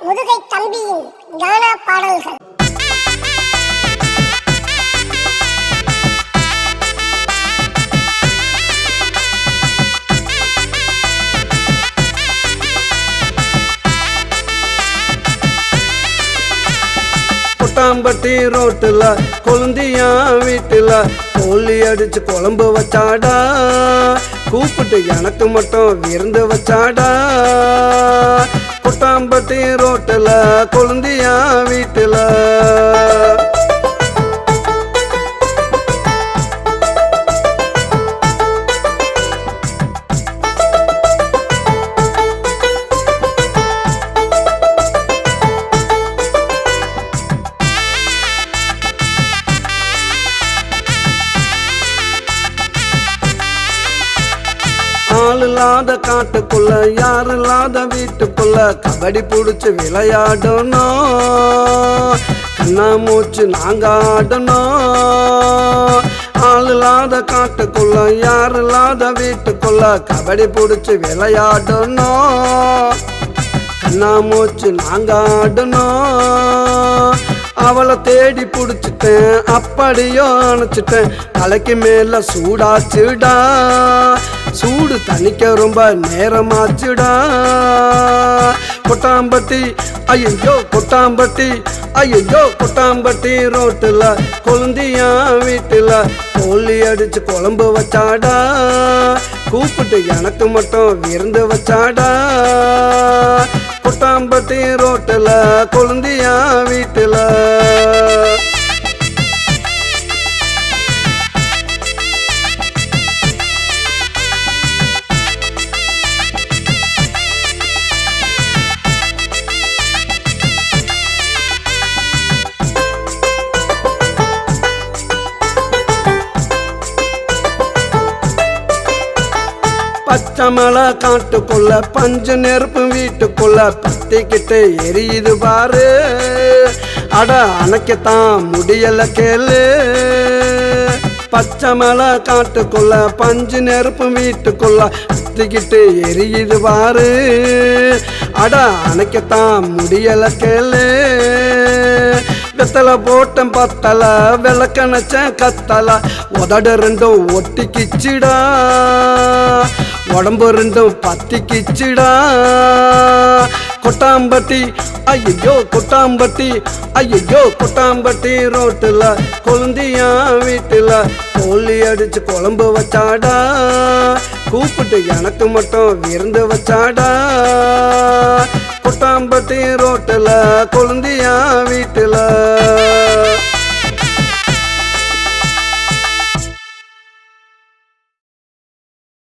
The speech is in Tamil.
முதுகை தம்பியின் கானா பாடல்கள். கொட்டாம்பட்டி ரோட்டுல கொழுந்தியா வீட்டுல கோழி அடிச்சு குழம்பு வச்சாடா, கூப்பிட்டு எனக்கு மட்டும் விருந்து வச்சாடா. கொட்டாம்பட்டி ரோட்டுல கொழுந்தியா வீட்டுல ஆள் இல்லாத காட்டுக்குள்ள யாரு இல்லாத வீட்டுக்குள்ள கபடி புடிச்சு விளையாடணும், கண்ணா மூச்சு நாங்க ஆடணும். ஆள் இல்லாத காட்டுக்குள்ள யாரு இல்லாத வீட்டுக்குள்ள கபடி புடிச்சு விளையாடணும், கண்ணா மூச்சு நாங்க ஆடணும். அவளை தேடி புடிச்சிட்டேன் அப்படியோ அணைச்சிட்டேன், தலைக்கு மேல சூடாச்சுடா, சூடு தணிக்க ரொம்ப நேரமாச்சுடா. கொட்டாம்பட்டி ஐயோ கொட்டாம்பட்டி ஐயோ கொட்டாம்பட்டி ரோட்டுல கொழுந்தியா வீட்டுல கோழி அடிச்சு குழம்பு வச்சாடா, கூப்பிட்டு எனக்கு மட்டும் விருந்து வச்சாடா. கொட்டாம்பட்டி ரோட்டுல கொழுந்தியா வீட்டுல பச்சைமலை காட்டுக்குள்ள பஞ்சு நெருப்பு வீட்டுக்குள்ள பத்திக்கிட்டு எரியுது பாரு, அட அணைக்கத்தான் முடியல கேளு. பச்சைமலை காட்டுக்குள்ள பஞ்சு நெருப்பு வீட்டுக்குள்ள பத்திக்கிட்டு எரியுது பாரு, அட அணைக்கத்தான் முடியல கேளு. வெத்தலை போட்டம் பத்தல விளக்கணச்சேன் கத்தல, உதடு ரெண்டும் ஒட்டிக்கிச்சிடா, உடம்பு ரெண்டும் பத்திக்கிச்சிடா. கொட்டாம்பட்டி ஐயோ கொட்டாம்பட்டி ஐயோ கொட்டாம்பட்டி ரோட்டுல கொழுந்தியா வீட்டுல கோழி அடிச்சு குழம்பு வச்சாடா, கூப்பிட்டு எனக்கு மட்டும் விருந்து வச்சாடா. கொட்டாம்பட்டி ரோட்டுல கொழுந்தியா வீட்டுல